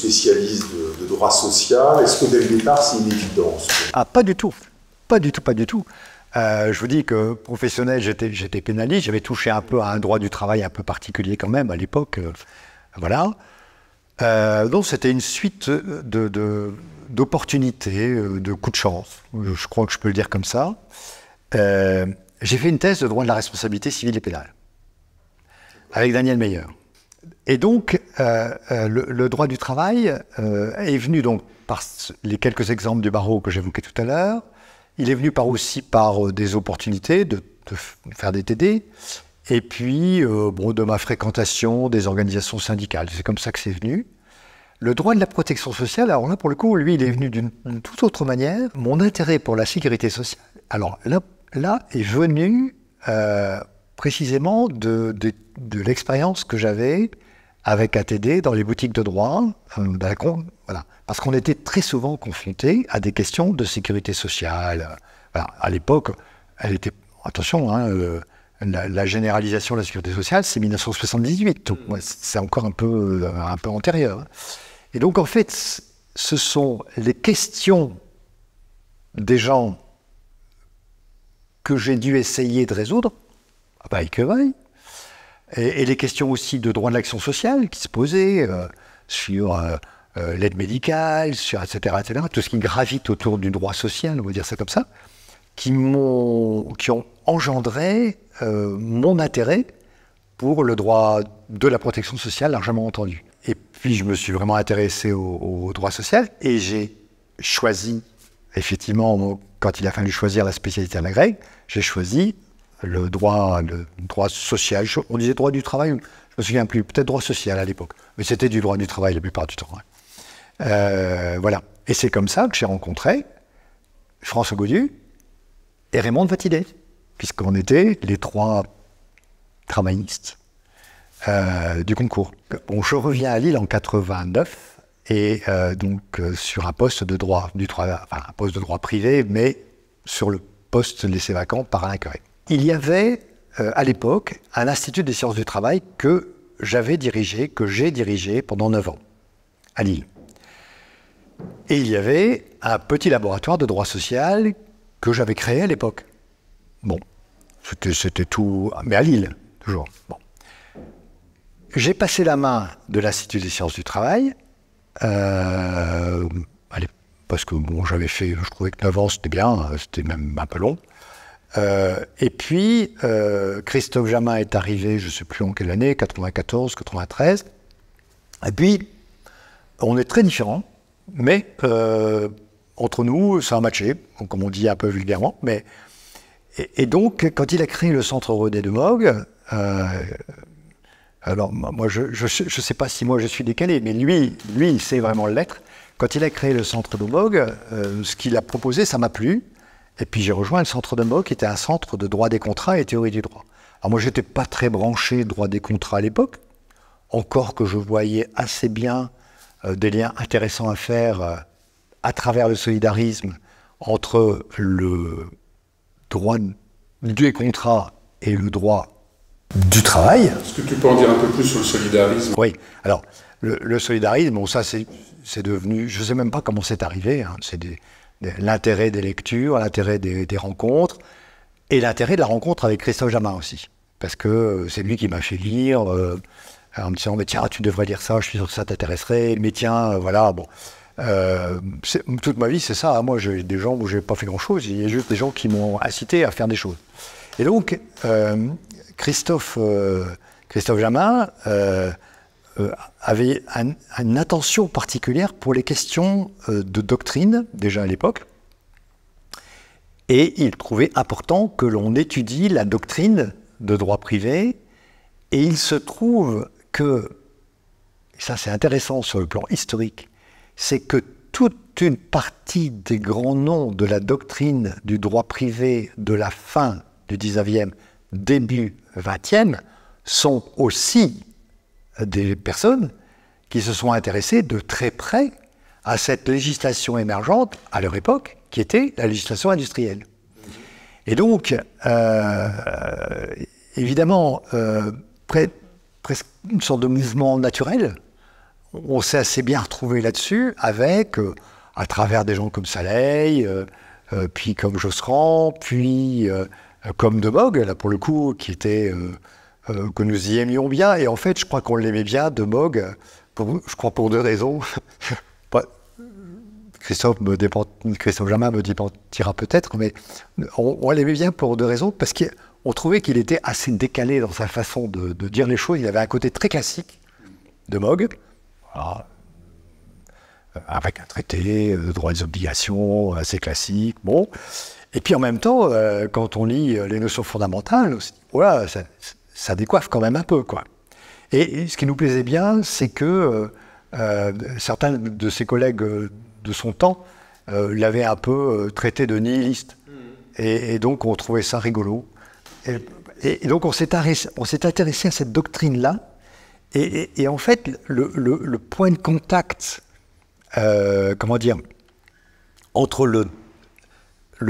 spécialiste de droit social. Est-ce que dès le départ, c'est une évidence? Ah, pas du tout. Pas du tout, pas du tout. Je vous dis que professionnel, j'étais pénaliste. J'avais touché un peu à un droit du travail un peu particulier quand même à l'époque. Voilà. Donc c'était une suite d'opportunités, de coups de chance. Je crois que je peux le dire comme ça. J'ai fait une thèse de droit de la responsabilité civile et pénale avec Daniel Meyer. Et donc, le droit du travail est venu donc par les quelques exemples du barreau que j'évoquais tout à l'heure. Il est venu aussi par des opportunités de faire des TD, et puis de ma fréquentation des organisations syndicales. C'est comme ça que c'est venu. Le droit de la protection sociale, alors là, pour le coup, lui, il est venu d'une toute autre manière. Mon intérêt pour la sécurité sociale, alors là est venu précisément de l'expérience que j'avais avec ATD dans les boutiques de droit, voilà. Parce qu'on était très souvent confrontés à des questions de sécurité sociale. Voilà. À l'époque, elle était... Attention, hein, la généralisation de la sécurité sociale, c'est 1978, donc c'est encore un peu antérieur. Et donc, en fait, ce sont les questions des gens que j'ai dû essayer de résoudre, avec écueil, et les questions aussi de droit de l'action sociale qui se posaient sur l'aide médicale, sur etc., tout ce qui gravite autour du droit social, on va dire ça comme ça, qui ont engendré mon intérêt pour le droit de la protection sociale, largement entendu. Et puis je me suis vraiment intéressé au droit social, et j'ai choisi, effectivement, quand il a fallu choisir la spécialité à la grecque, j'ai choisi le droit social. On disait droit du travail, je ne me souviens plus, peut-être droit social à l'époque, mais c'était du droit du travail la plupart du temps. Hein. Voilà. Et c'est comme ça que j'ai rencontré François Gaudu et Raymond Vattidet, puisqu'on était les trois travaillistes du concours. Bon, je reviens à Lille en 89, et sur un poste de droit du travail, enfin un poste de droit privé, mais sur le poste laissé vacant par Alain Curé. Il y avait à l'époque un institut des sciences du travail que j'ai dirigé pendant 9 ans à Lille. Et il y avait un petit laboratoire de droit social que j'avais créé à l'époque. Bon, c'était tout, mais à Lille, toujours. Bon. J'ai passé la main de l'Institut des sciences du travail, parce que bon, j'avais fait, je trouvais que 9 ans c'était bien, c'était même un peu long. Et puis, Christophe Jamin est arrivé, je ne sais plus en quelle année, 94, 93. Et puis, on est très différents, mais entre nous, ça a matché, comme on dit un peu vulgairement. Mais, et donc, quand il a créé le Centre René de Moog, alors moi, je ne sais pas si moi je suis décalé, mais lui, il sait vraiment l'être. Quand il a créé le Centre de Moog, ce qu'il a proposé, ça m'a plu. Et puis j'ai rejoint le Centre de Moog, qui était un centre de droit des contrats et théorie du droit. Alors moi, je n'étais pas très branché droit des contrats à l'époque, encore que je voyais assez bien des liens intéressants à faire à travers le solidarisme entre le droit des contrats et le droit du travail. Est-ce que tu peux en dire un peu plus sur le solidarisme? Oui, alors le solidarisme, bon ça c'est devenu, je ne sais même pas comment c'est arrivé, hein, c'est l'intérêt des lectures, l'intérêt des rencontres, et l'intérêt de la rencontre avec Christophe Jamin aussi, parce que c'est lui qui m'a fait lire, en me disant, mais tiens, tu devrais lire ça, je suis sûr que ça t'intéresserait, mais tiens, voilà, bon. Toute ma vie, c'est ça, hein, moi j'ai des gens où j'ai pas fait grand-chose, il y a juste des gens qui m'ont incité à faire des choses. Et donc, Christophe Jamin avait une attention particulière pour les questions de doctrine, déjà à l'époque, et il trouvait important que l'on étudie la doctrine de droit privé, et il se trouve que, et ça c'est intéressant sur le plan historique, c'est que toute une partie des grands noms de la doctrine du droit privé de la fin du 19e, début 20e, sont aussi des personnes qui se sont intéressées de très près à cette législation émergente, à leur époque, qui était la législation industrielle. Et donc, évidemment, presque une sorte de mouvement naturel, on s'est assez bien retrouvé là-dessus avec, à travers des gens comme Saleil, puis comme Josserand, puis comme De Moog, là pour le coup, qui était, que nous y aimions bien. Et en fait, je crois qu'on l'aimait bien, De Moog, je crois pour deux raisons. Christophe Jamin me démentira peut-être, mais on l'aimait bien pour deux raisons, parce qu'on trouvait qu'il était assez décalé dans sa façon de dire les choses. Il avait un côté très classique de Moog, voilà, avec un traité de droit des obligations assez classique. Bon. Et puis en même temps, quand on lit les notions fondamentales, on se dit, voilà, ça décoiffe quand même un peu, quoi. Et ce qui nous plaisait bien, c'est que certains de ses collègues de son temps l'avaient un peu traité de nihiliste. Et donc on trouvait ça rigolo. Et donc on s'est intéressé à cette doctrine-là. Et en fait, le point de contact, comment dire, entre le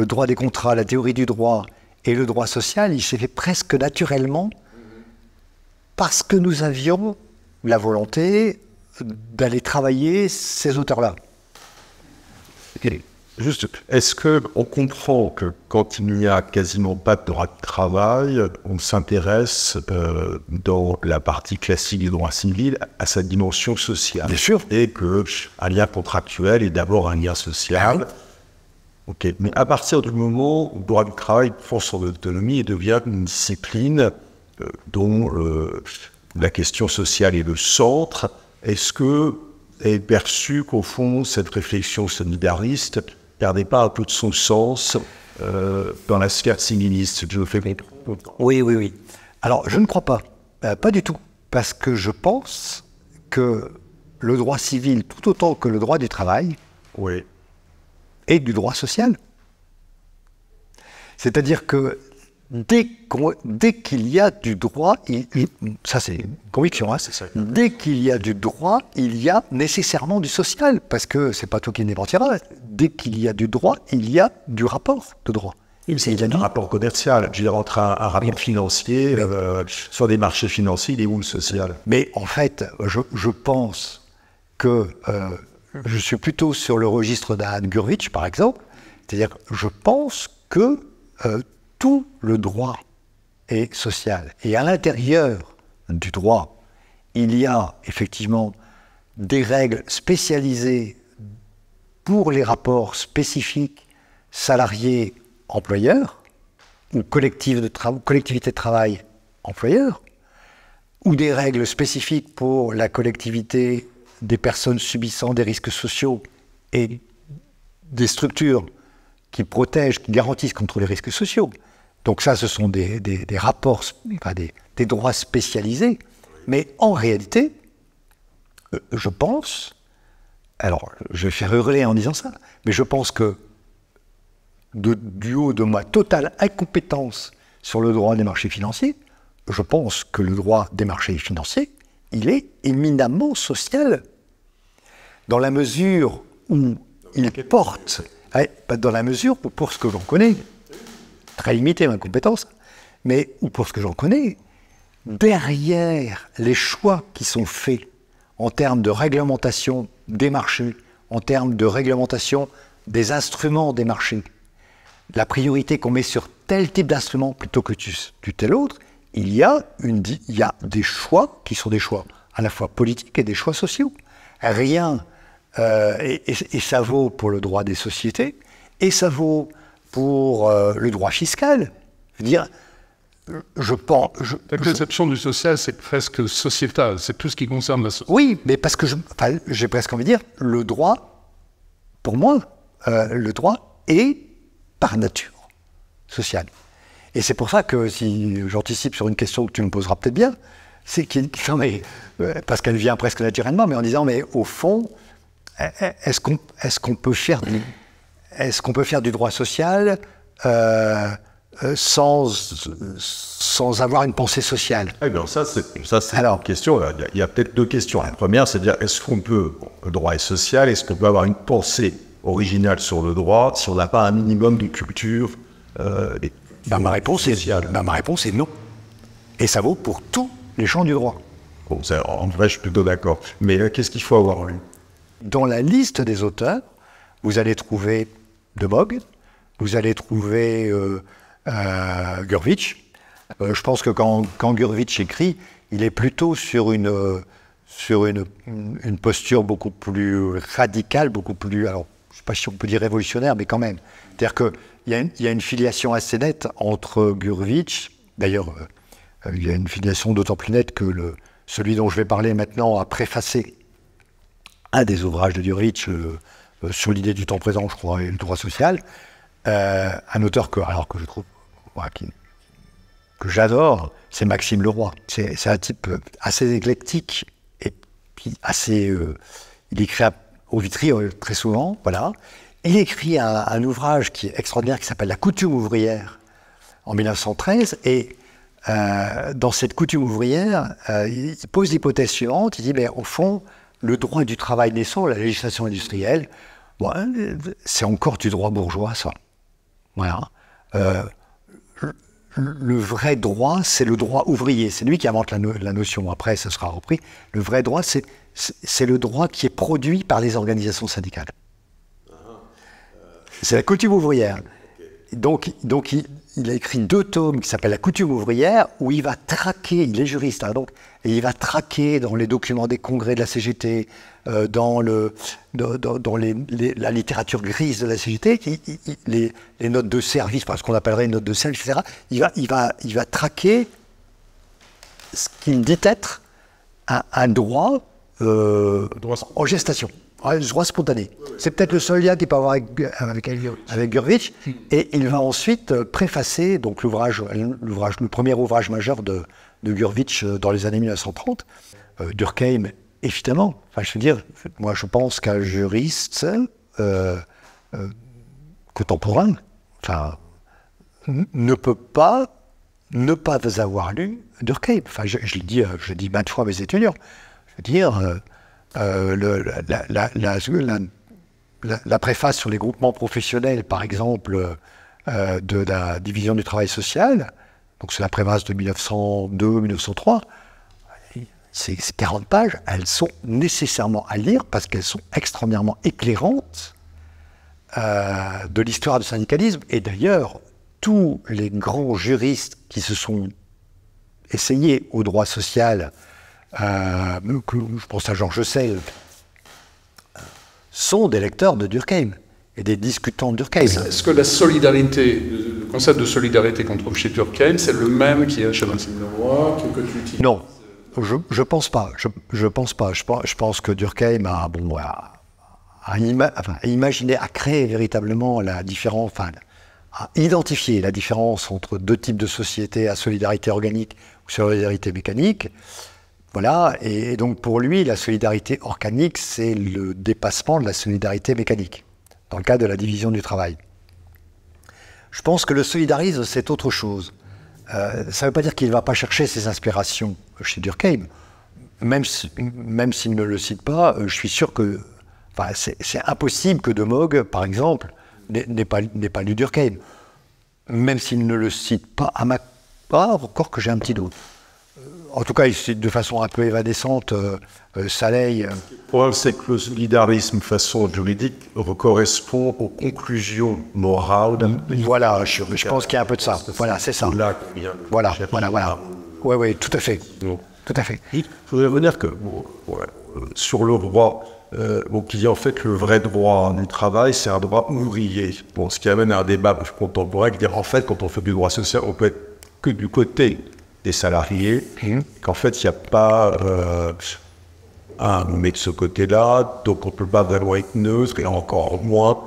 droit des contrats, la théorie du droit et le droit social, il s'est fait presque naturellement parce que nous avions la volonté d'aller travailler ces auteurs-là. Juste, est-ce qu'on comprend que quand il n'y a quasiment pas de droit de travail, on s'intéresse dans la partie classique du droit civil à sa dimension sociale? Bien sûr. Et qu'un lien contractuel est d'abord un lien social. Ah oui. Ok, mais à partir du moment où le droit du travail prend son autonomie et devient une discipline dont la question sociale est le centre, est-ce que est perçu qu'au fond, cette réflexion solidariste ne perdait pas un peu de son sens dans la sphère civiliste? Je fais Oui. Alors, je ne crois pas. Pas du tout. Parce que je pense que le droit civil, tout autant que le droit du travail, oui, est du droit social. C'est-à-dire que dès qu'il y a du droit, ça c'est une conviction, hein, dès qu'il y a du droit, il y a nécessairement du social, parce que c'est pas toi qui démentiras, dès qu'il y a du droit, il y a du rapport de droit. C'est un rapport commercial, je veux dire, entre un rapport financier, sur des marchés financiers, il est où le social? Mais en fait, je pense que je suis plutôt sur le registre d'Anne Gurvitch, par exemple, c'est-à-dire que je pense que tout le droit est social. Et à l'intérieur du droit, il y a effectivement des règles spécialisées pour les rapports spécifiques salariés-employeurs, ou collectivité de travail-employeur, ou des règles spécifiques pour la collectivité des personnes subissant des risques sociaux et des structures qui protègent, qui garantissent contre les risques sociaux. Donc ça, ce sont des rapports, enfin des droits spécialisés. Mais en réalité, je pense, alors je vais faire hurler en disant ça, mais je pense que du haut de ma totale incompétence sur le droit des marchés financiers, je pense que le droit des marchés financiers, il est éminemment social. Dans la mesure où il porte, dans la mesure où, pour ce que j'en connais, très limité ma compétence, mais pour ce que j'en connais, derrière les choix qui sont faits en termes de réglementation des marchés, en termes de réglementation des instruments des marchés, la priorité qu'on met sur tel type d'instrument plutôt que du tel autre, il y a des choix qui sont des choix à la fois politiques et des choix sociaux. Rien, et ça vaut pour le droit des sociétés, et ça vaut pour le droit fiscal. Je veux dire, je pense... La conception du social, c'est presque sociétal, c'est tout ce qui concerne la société. Oui, mais parce que j'ai presque envie de dire, le droit, pour moi, le droit est par nature social. Et c'est pour ça que, si j'anticipe sur une question que tu me poseras peut-être bien, c'est parce qu'elle vient presque naturellement, mais en disant, mais au fond, est-ce qu'on peut faire du droit social sans avoir une pensée sociale? Ah, bien, ça c'est une question. Il y a peut-être deux questions. La première, c'est de dire, est-ce qu'on peut, le droit est social, est-ce qu'on peut avoir une pensée originale sur le droit si on n'a pas un minimum de culture ma réponse est non. Et ça vaut pour tous les champs du droit. Bon, en vrai, je suis plutôt d'accord. Mais qu'est-ce qu'il faut avoir lu? Dans la liste des auteurs, vous allez trouver De Boog, vous allez trouver Gurvitch. Je pense que quand Gurvitch écrit, il est plutôt sur une posture beaucoup plus radicale, beaucoup plus, alors je ne sais pas si on peut dire révolutionnaire, mais quand même. C'est-à-dire qu'il y a une filiation assez nette entre Gurvitch, d'ailleurs il y a une filiation d'autant plus nette que celui dont je vais parler maintenant a préfacé un des ouvrages de Gurvitch sur l'idée du temps présent, je crois, et le droit social. Un auteur que je trouve, que j'adore, c'est Maxime Leroy. C'est un type assez éclectique et puis assez... il écrit au Vitry très souvent, voilà. Il écrit un ouvrage qui est extraordinaire qui s'appelle La coutume ouvrière en 1913 et dans cette coutume ouvrière, il pose l'hypothèse suivante, il dit, mais au fond, le droit du travail naissant, la législation industrielle, bon, c'est encore du droit bourgeois, ça. Voilà. Le vrai droit, c'est le droit ouvrier. C'est lui qui invente la notion. Après, ça sera repris. Le vrai droit, c'est le droit qui est produit par les organisations syndicales. C'est la coutume ouvrière. Donc il a écrit 2 tomes qui s'appellent La coutume ouvrière, où il va traquer, il est juriste, hein, donc, et il va traquer dans les documents des congrès de la CGT, dans la littérature grise de la CGT, les notes de service, ce qu'on appellerait une note de service, etc. Il va traquer ce qu'il dit être un droit en gestation. Le droit spontané. C'est peut-être le seul lien qu'il peut avoir avec Gurvitch. Et il va ensuite préfacer donc le premier ouvrage majeur de Gurvitch dans les années 1930. Durkheim, évidemment. Enfin, je veux dire, moi je pense qu'un juriste contemporain ne peut pas ne pas avoir lu Durkheim. Enfin, je le dis maintes fois à mes étudiants. Je veux dire... la préface sur les groupements professionnels, par exemple, de la division du travail social, donc c'est la préface de 1902-1903, ces 40 pages, elles sont nécessairement à lire parce qu'elles sont extrêmement éclairantes de l'histoire du syndicalisme. Et d'ailleurs, tous les grands juristes qui se sont essayés au droit social, je pense à Georges Seyl, sont des lecteurs de Durkheim et des discutants de Durkheim. Est-ce que la solidarité, le concept de solidarité qu'on trouve chez Durkheim, c'est le même qu'il y a chez Maxime Leroy, que tu utilises? Non, je pense pas. Je pense pas. Je pense que Durkheim a imaginé, a créé véritablement la différence, a identifié la différence entre 2 types de sociétés à solidarité organique ou solidarité mécanique. Voilà, et donc pour lui, la solidarité organique, c'est le dépassement de la solidarité mécanique, dans le cas de la division du travail. Je pense que le solidarisme, c'est autre chose. Ça ne veut pas dire qu'il ne va pas chercher ses inspirations chez Durkheim. Même s'il ne le cite pas, je suis sûr que c'est impossible que De Boog, par exemple, n'ait pas lu Durkheim. Même s'il ne le cite pas, encore que j'ai un petit doute. En tout cas, il cite de façon un peu évanescente Saleil. Le problème, c'est que le solidarisme, façon juridique, correspond aux conclusions morales. Voilà, je pense qu'il y a un peu de ça. Voilà, c'est ça. Voilà. Oui, tout à fait. Tout à fait. Il faudrait revenir que, sur le droit, qu'il y a en fait le vrai droit du travail, c'est un droit ouvrier. Bon, ce qui amène à un débat contemporain qui dit, en fait, quand on fait du droit social, on peut être que du côté des salariés, qu'en fait, il n'y a pas un mais de ce côté-là, donc on ne peut pas vraiment être neutre et encore moins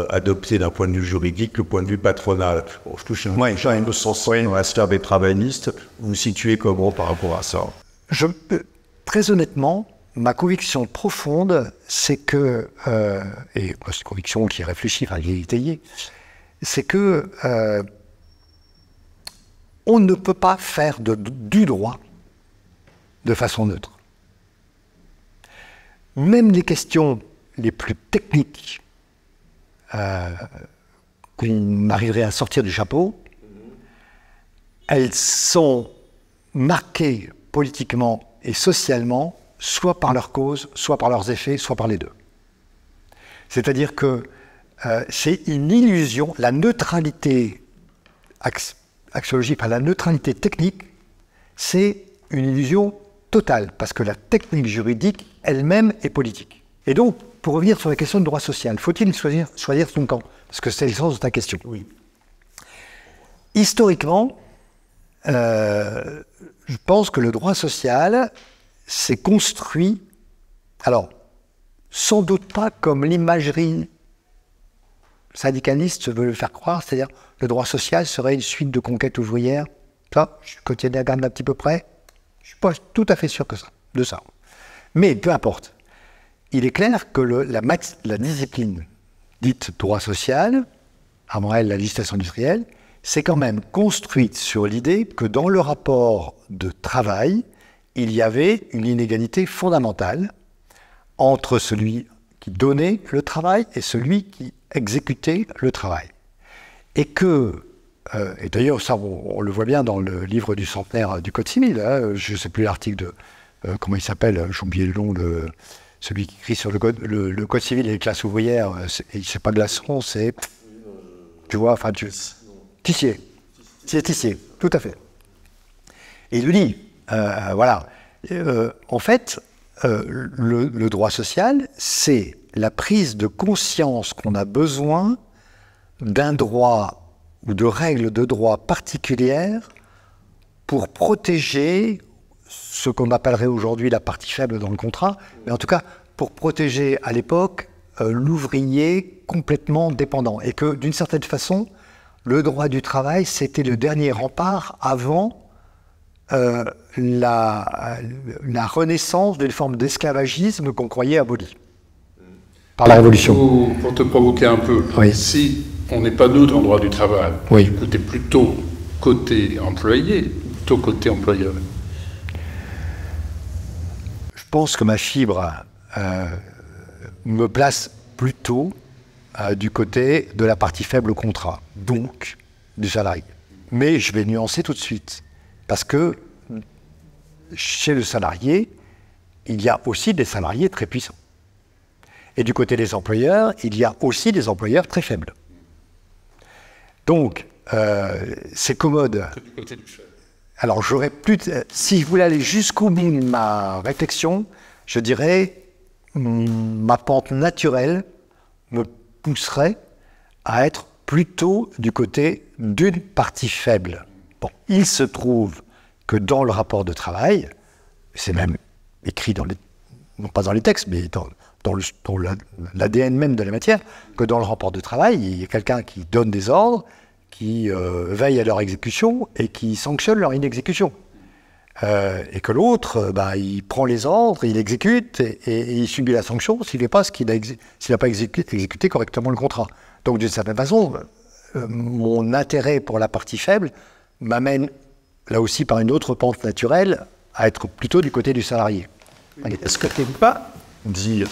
adopter d'un point de vue juridique le point de vue patronal. Bon, je touche un peu sens dans la sphère des travaillistes. Vous vous situez comment par rapport à ça? Très honnêtement, ma conviction profonde, c'est que, et c'est une conviction qui est réfléchie, qui est étayée, c'est que on ne peut pas faire du droit de façon neutre. Même les questions les plus techniques qu'on arriverait à sortir du chapeau, elles sont marquées politiquement et socialement, soit par leurs causes, soit par leurs effets, soit par les deux. C'est-à-dire que c'est une illusion, la neutralité axiologique, enfin la neutralité technique, c'est une illusion totale, parce que la technique juridique elle-même est politique. Et donc, pour revenir sur la question de droit social, faut-il choisir son camp? Parce que c'est le sens de ta question. Oui. Historiquement, je pense que le droit social s'est construit, alors, sans doute pas comme l'imagerie syndicaliste veut le faire croire, c'est-à-dire le droit social serait une suite de conquêtes ouvrières. Ça, je continue à regarder un petit peu près, je ne suis pas tout à fait sûr de ça. Mais peu importe. Il est clair que la discipline dite droit social, avant elle la législation industrielle, c'est quand même construite sur l'idée que dans le rapport de travail, il y avait une inégalité fondamentale entre celui qui donnait le travail et celui qui exécutait le travail. Et que, et d'ailleurs ça on le voit bien dans le livre du centenaire du Code civil, hein, je ne sais plus l'article de, comment il s'appelle, j'ai oublié le nom, celui qui écrit sur le code civil et les classes ouvrières, c'est pas Glaçon, c'est, tu vois, enfin, Tissier. C'est Tissier, tout à fait. Et il lui dit, voilà, en fait, le droit social, c'est la prise de conscience qu'on a besoin d'un droit ou de règles de droit particulières pour protéger ce qu'on appellerait aujourd'hui la partie faible dans le contrat, mais en tout cas pour protéger à l'époque l'ouvrier complètement dépendant. Et que d'une certaine façon, le droit du travail, c'était le dernier rempart avant la renaissance d'une forme d'esclavagisme qu'on croyait abolie par la Révolution. Pour te provoquer un peu, oui. Si on n'est pas neutre en droit du travail, oui. Du coup, tu es plutôt côté employé, plutôt côté employeur. Je pense que ma fibre me place plutôt du côté de la partie faible au contrat, donc du salarié. Mais je vais nuancer tout de suite, parce que chez le salarié, il y a aussi des salariés très puissants. Et du côté des employeurs, il y a aussi des employeurs très faibles. Donc, c'est commode. Du côté du chef. Alors, j'aurais plus... si je voulais aller jusqu'au bout de ma réflexion, je dirais ma pente naturelle me pousserait à être plutôt du côté d'une partie faible. Bon, il se trouve que dans le rapport de travail, c'est même écrit dans les, non pas dans les textes, mais dans l'ADN même de la matière, que dans le rapport de travail, il y a quelqu'un qui donne des ordres, qui veille à leur exécution et qui sanctionne leur inexécution. Et que l'autre, il prend les ordres, il exécute et il subit la sanction s'il n'a pas exécuté correctement le contrat. Donc d'une certaine façon, mon intérêt pour la partie faible m'amène, là aussi par une autre pente naturelle, à être plutôt du côté du salarié. Est-ce que tu n'aimes pas dire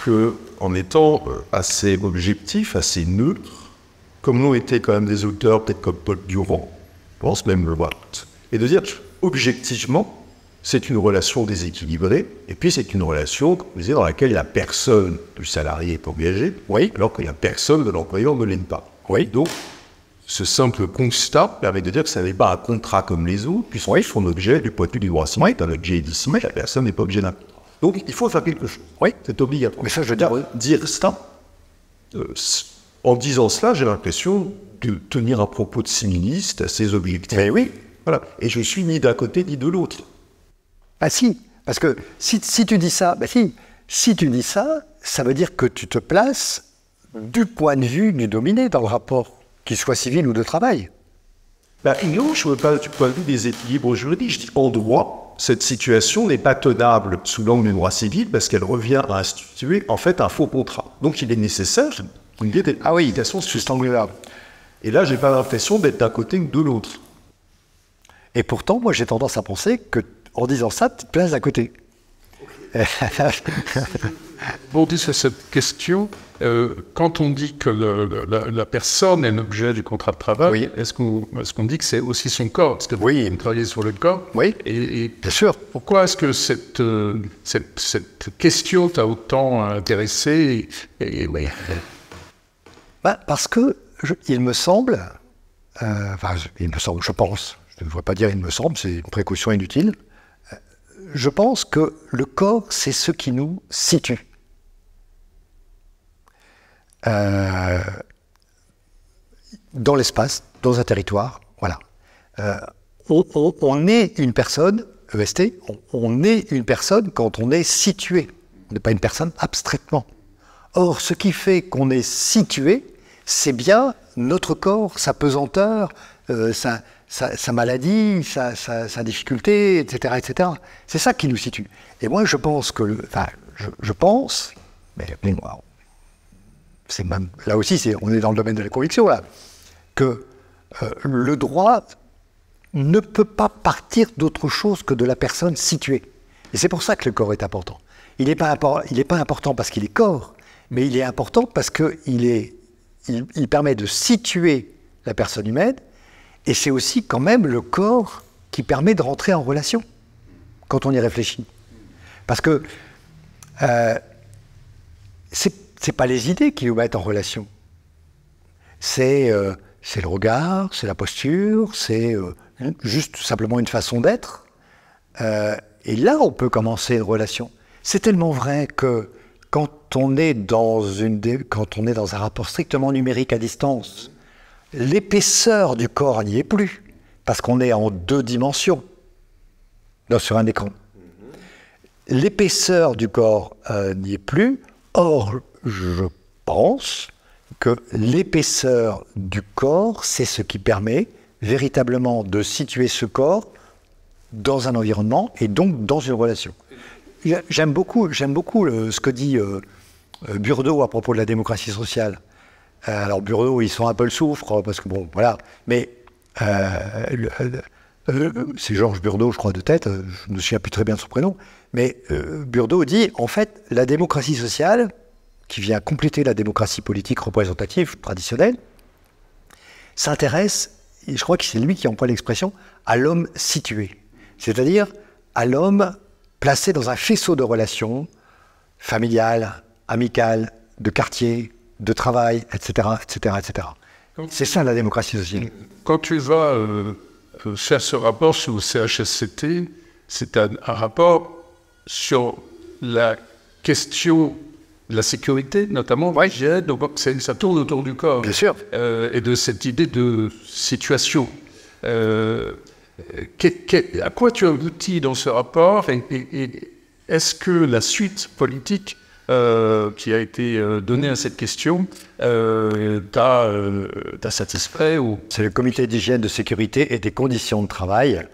qu'en étant assez objectif, assez neutre, comme l'ont été quand même des auteurs, peut-être comme Paul Durand, je pense même le Watt, et de dire objectivement, c'est une relation déséquilibrée, et puis c'est une relation, comme vous disiez, dans laquelle la personne du salarié est engagée, oui, alors que la personne de l'employeur ne l'est pas. Oui. Donc, ce simple constat permet de dire que ça n'est pas un contrat comme les autres, puisqu'ils oui. font l'objet du point de vue du droit civil. Dans le JDC, la personne n'est pas obligée d'un contrat. Donc, il faut faire quelque chose. Oui. C'est obligatoire. Mais ça, je veux dire ça, en disant cela, j'ai l'impression de tenir un propos de similiste à ses objectifs. Mais oui. Voilà. Et je suis ni d'un côté ni de l'autre. Ah si, parce que si tu dis ça, si tu dis ça, ça veut dire que tu te places du point de vue du dominé dans le rapport, qu'il soit civil ou de travail. Non, je ne veux pas du point de vue des équilibres juridiques. Je dis en droit, cette situation n'est pas tenable sous l'angle du droit civil parce qu'elle revient à instituer en fait un faux contrat. Donc il est nécessaire une détermination sous cet angle-là. Et là, je n'ai pas l'impression d'être d'un côté ou de l'autre. Et pourtant, moi, j'ai tendance à penser que, en disant ça, tu te places à côté. Bon, dis sur cette question, Quand on dit que la personne est l'objet du contrat de travail, Oui. est-ce qu'on dit que c'est aussi son corps? Parce que Oui. vous travaillez sur le corps. Oui, Et bien sûr. pourquoi est-ce que cette question t'a autant intéressé oui. Parce que il me semble, je pense, je ne devrais pas dire il me semble, c'est une précaution inutile. Je pense que le corps, c'est ce qui nous situe. Dans l'espace, dans un territoire, voilà. On est une personne, EST, on est une personne quand on est situé. On n'est pas une personne abstraitement. Or, ce qui fait qu'on est situé, c'est bien notre corps, sa pesanteur, sa maladie, sa difficulté, etc., etc. C'est ça qui nous situe. Et moi, je pense que, je pense, mais c'est même, là aussi, on est dans le domaine de la conviction, là, que le droit ne peut pas partir d'autre chose que de la personne située. Et c'est pour ça que le corps est important. Il n'est pas important parce qu'il est corps, mais il est important parce qu'il permet de situer la personne humaine, et c'est aussi quand même le corps qui permet de rentrer en relation, quand on y réfléchit. Parce que c'est pas les idées qui nous mettent en relation. C'est le regard, c'est la posture, c'est juste simplement une façon d'être. Et là, on peut commencer une relation. C'est tellement vrai que quand on est dans un rapport strictement numérique à distance, l'épaisseur du corps n'y est plus, parce qu'on est en 2 dimensions sur un écran. L'épaisseur du corps n'y est plus. Or, je pense que l'épaisseur du corps, c'est ce qui permet véritablement de situer ce corps dans un environnement et donc dans une relation. J'aime beaucoup ce que dit Burdeau à propos de la démocratie sociale. Alors Burdeau, il sent un peu le soufre, parce que bon, voilà. Mais c'est Georges Burdeau, je crois, de tête, je ne me souviens plus très bien de son prénom. Mais Burdeau dit, en fait, la démocratie sociale, qui vient compléter la démocratie politique représentative traditionnelle, s'intéresse, et je crois que c'est lui qui emploie l'expression, à l'homme situé. C'est-à-dire à l'homme placé dans un faisceau de relations familiales, amicales, de quartier, de travail, etc., etc., etc. C'est ça la démocratie sociale. Quand tu vas faire ce rapport sur le CHSCT, c'est un rapport sur la question de la sécurité, notamment. Oui. Donc ça tourne autour du corps. Bien sûr. Et de cette idée de situation. À quoi tu aboutis dans ce rapport et est-ce que la suite politique qui a été donnée à cette question t'a satisfait ou... C'est le comité d'hygiène, de sécurité et des conditions de travail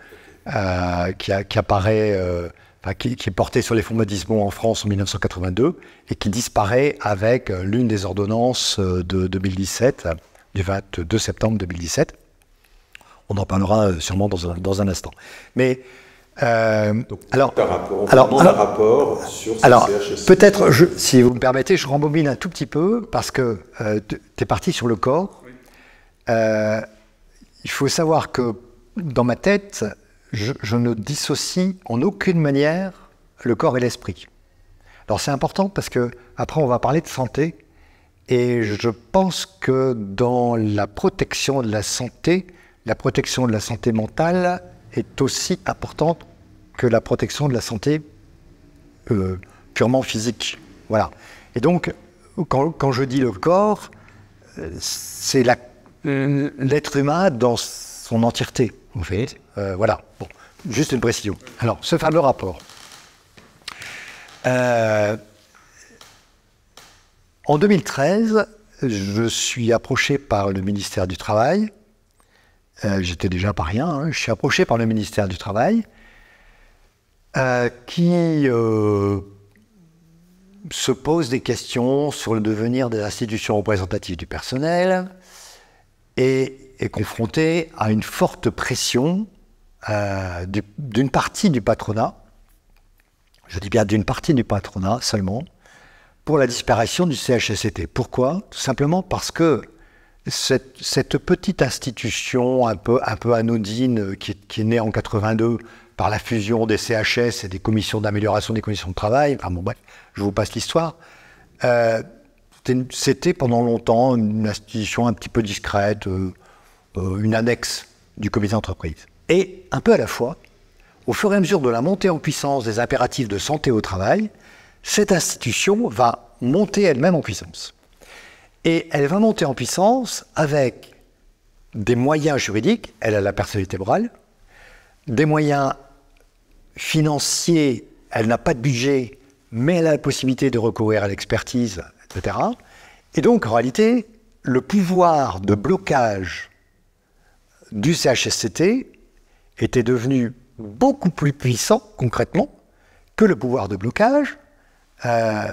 qui apparaît, qui est porté sur les fonds Madismont en France en 1982 et qui disparaît avec l'une des ordonnances de 2017, du 22 septembre 2017. On en parlera sûrement dans un instant. Mais Donc, un rapport sur ce CHSCT. Peut-être, si vous me permettez, je rembobine un tout petit peu parce que tu es parti sur le corps. Oui. Il faut savoir que dans ma tête, je ne dissocie en aucune manière le corps et l'esprit. Alors c'est important parce que après on va parler de santé et je pense que dans la protection de la santé mentale est aussi importante que la protection de la santé purement physique. Voilà. Et donc, quand je dis le corps, c'est l'être humain dans son entièreté, en fait. Voilà. Bon, juste une précision. Alors, ce fameux rapport. En 2013, je suis approché par le ministère du Travail. J'étais déjà pas rien, hein. Je suis approché par le ministère du Travail qui se pose des questions sur le devenir des institutions représentatives du personnel et est confronté à une forte pression d'une partie du patronat, je dis bien d'une partie du patronat seulement, pour la disparition du CHSCT. Pourquoi? Tout simplement parce que cette petite institution un peu anodine qui est née en 82 par la fusion des CHS et des commissions d'amélioration des conditions de travail, enfin bon bref, je vous passe l'histoire, c'était pendant longtemps une institution un petit peu discrète, une annexe du comité d'entreprise. Et un peu à la fois, au fur et à mesure de la montée en puissance des impératifs de santé au travail, cette institution va monter elle-même en puissance. Et elle va monter en puissance avec des moyens juridiques, elle a la personnalité morale, des moyens financiers, elle n'a pas de budget, mais elle a la possibilité de recourir à l'expertise, etc. Et donc, en réalité, le pouvoir de blocage du CHSCT était devenu beaucoup plus puissant, concrètement, que le pouvoir de blocage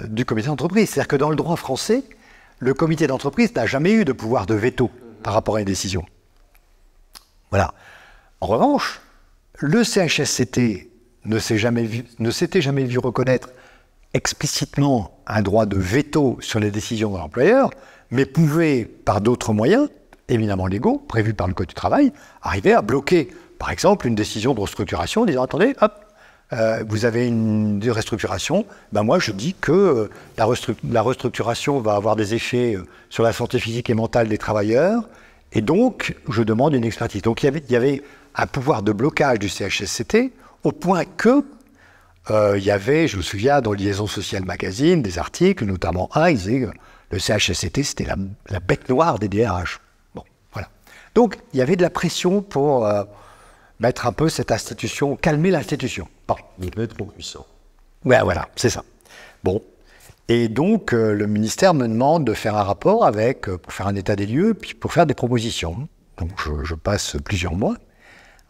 du comité d'entreprise. C'est-à-dire que dans le droit français, le comité d'entreprise n'a jamais eu de pouvoir de veto par rapport à une décision. Voilà. En revanche, le CHSCT ne s'était jamais vu reconnaître explicitement un droit de veto sur les décisions de l'employeur, mais pouvait, par d'autres moyens, éminemment légaux, prévus par le Code du travail, arriver à bloquer, par exemple, une décision de restructuration en disant « Attendez, hop, vous avez une restructuration, ben moi je dis que la restructuration va avoir des effets sur la santé physique et mentale des travailleurs, et donc je demande une expertise. » Donc il y avait un pouvoir de blocage du CHSCT au point que il y avait, je me souviens, dans Liaison Sociale Magazine, des articles, notamment un, ils disaient que le CHSCT c'était la bête noire des DRH. Bon, voilà. Donc il y avait de la pression pour mettre un peu cette institution, calmer l'institution. Bon. Il est trop puissant. Ouais, voilà, c'est ça. Bon. Et donc, le ministère me demande de faire un rapport pour faire un état des lieux, puis pour faire des propositions. Donc, je passe plusieurs mois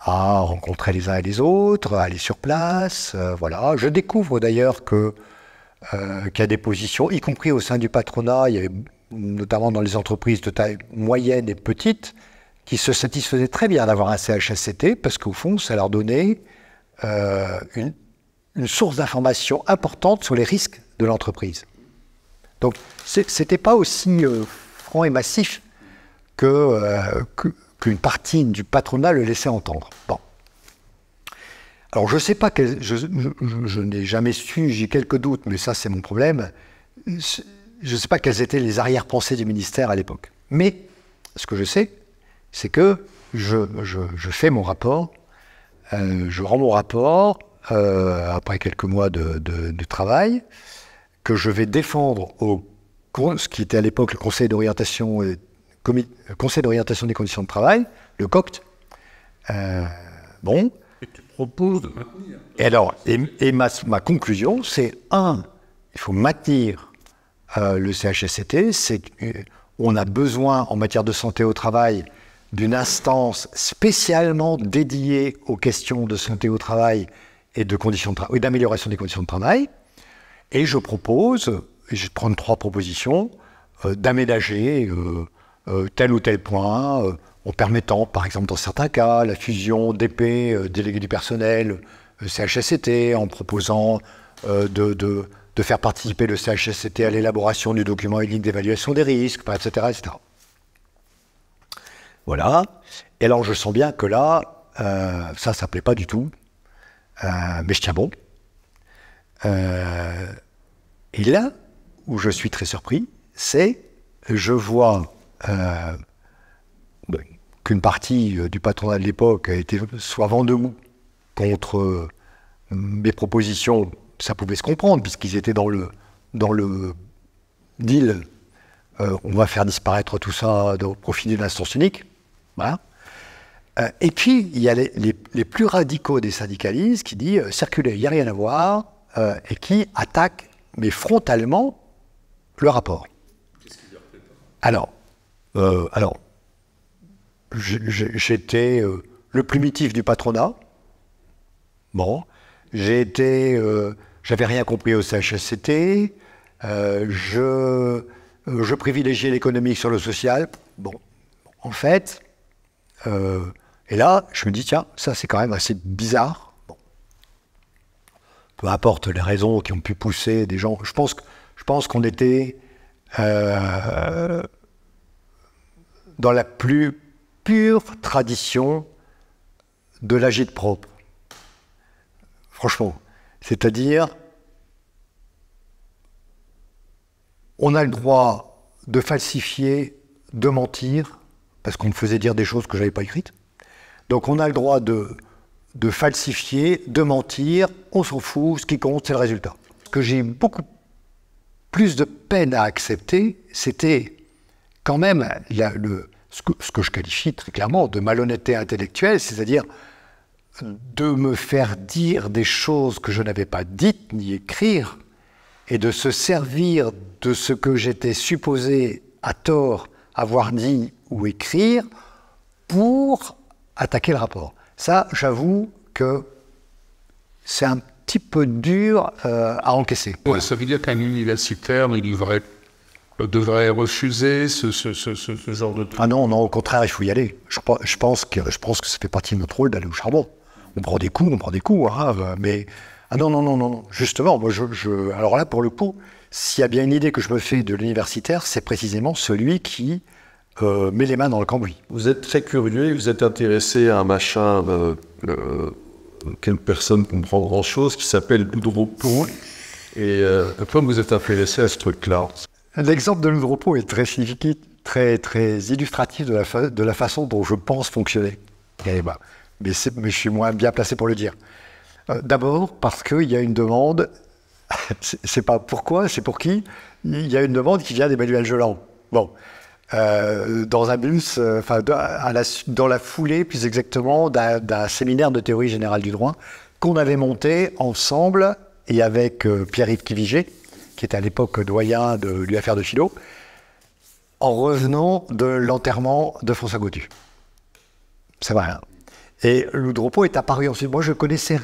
à rencontrer les uns et les autres, à aller sur place, voilà. Je découvre d'ailleurs qu'il y a des positions, y compris au sein du patronat, il y avait, notamment dans les entreprises de taille moyenne et petite, qui se satisfaisaient très bien d'avoir un CHSCT, parce qu'au fond, ça leur donnait une source d'information importante sur les risques de l'entreprise. Donc, c'était pas aussi franc et massif qu'une partie du patronat le laissait entendre. Bon. Alors, je sais pas, je n'ai jamais su, j'ai quelques doutes, mais ça, c'est mon problème. Je ne sais pas quelles étaient les arrière-pensées du ministère à l'époque. Mais, ce que je sais, c'est que je fais mon rapport, je rends mon rapport après quelques mois de travail, que je vais défendre ce qui était à l'époque le Conseil d'orientation des conditions de travail, le COCT. Bon. Et tu proposes de maintenir. Et alors, ma conclusion, c'est il faut maintenir le CHSCT. On a besoin, en matière de santé au travail, d'une instance spécialement dédiée aux questions de santé au travail et d'amélioration des conditions de travail. Et je propose, et je vais prendre 3 propositions, d'aménager tel ou tel point, en permettant, par exemple, dans certains cas, la fusion d'EP, délégué du personnel, CHSCT, en proposant de faire participer le CHSCT à l'élaboration du document unique d'évaluation des risques, etc., etc. Voilà. Et alors, je sens bien que là, ça ne plaît pas du tout, mais je tiens bon. Et là où je suis très surpris, c'est je vois qu'une partie du patronat de l'époque a été soit vent debout contre mes propositions. Ça pouvait se comprendre, puisqu'ils étaient dans le deal. On va faire disparaître tout ça au profit d'une instance unique. Voilà. Et puis, il y a les plus radicaux des syndicalistes qui disent « circuler, il n'y a rien à voir », et qui attaquent, mais frontalement, le rapport. Qu'est-ce qui leur plaît pas ? Alors, j'étais le primitif du patronat. Bon, j'avais rien compris au CHSCT. Je privilégiais l'économique sur le social. Bon, en fait, et là, je me dis, tiens, ça c'est quand même assez bizarre. Bon. Peu importe les raisons qui ont pu pousser des gens. Je pense Je pense qu'on était dans la plus pure tradition de l'agite propre. Franchement. C'est-à-dire, on a le droit de falsifier, de mentir, parce qu'on me faisait dire des choses que je n'avais pas écrites. Donc on a le droit de falsifier, de mentir, on s'en fout, ce qui compte, c'est le résultat. Ce que j'ai beaucoup plus de peine à accepter, c'était quand même ce que je qualifie très clairement de malhonnêteté intellectuelle, c'est-à-dire de me faire dire des choses que je n'avais pas dites ni écrire, et de se servir de ce que j'étais supposé à tort avoir dit ou écrire pour attaquer le rapport. Ça, j'avoue que c'est un petit peu dur à encaisser. Ouais, ça veut dire qu'un universitaire, devrait refuser ce genre de... Ah non, non, au contraire, il faut y aller. Je pense que ça fait partie de notre rôle d'aller au charbon. On prend des coups, hein, mais... Ah non, non, non, non, justement, moi, alors là, pour le coup, s'il y a bien une idée que je me fais de l'universitaire, c'est précisément celui qui met les mains dans le cambouis. Vous êtes très curieux et vous êtes intéressé à un machin quelle personne comprend grand-chose, qui s'appelle Loudreau-Poux. Et comme vous êtes intéressé à ce truc-là. L'exemple de Loudreau-Poux est très significatif, très illustratif de la façon dont je pense fonctionner. Mais je suis moins bien placé pour le dire. D'abord parce qu'il y a une demande, c'est pas pourquoi, c'est pour qui. Il y a une demande qui vient d'Emmanuel Geland. Bon, dans un bus, dans la foulée, plus exactement, d'un séminaire de théorie générale du droit qu'on avait monté ensemble et avec Pierre-Yves Kiviget, qui était à l'époque doyen de l'UFR de philo, en revenant de l'enterrement de François Gautu. C'est vrai. Hein. Et Loudreau-Poux est apparu ensuite. Moi, je connaissais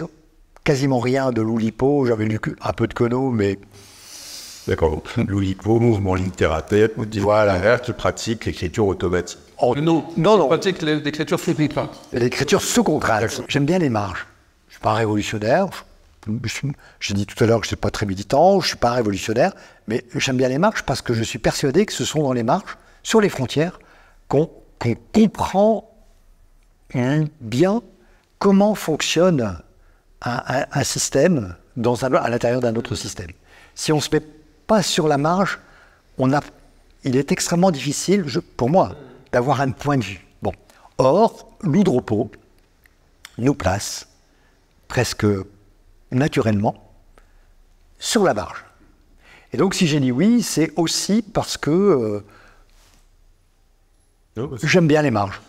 quasiment rien de Loulipo, j'avais lu un peu de Queneau, mais... D'accord. Loulipo, mouvement littéraire, voilà. Tu pratiques l'écriture automatique. Non, non. pratique l'écriture physique. L'écriture sous contrainte. J'aime bien les marges. Je ne suis pas révolutionnaire. J'ai dit tout à l'heure que je ne suis pas très militant, je ne suis pas révolutionnaire, mais j'aime bien les marges parce que je suis persuadé que ce sont dans les marges, sur les frontières, qu'on comprend bien comment fonctionne un système à l'intérieur d'un autre système. Si on ne se met pas sur la marge, il est extrêmement difficile, pour moi, d'avoir un point de vue. Bon. Or, Loudreau-Poux nous place presque naturellement sur la marge. Et donc, si j'ai dit oui, c'est aussi parce que j'aime bien les marges.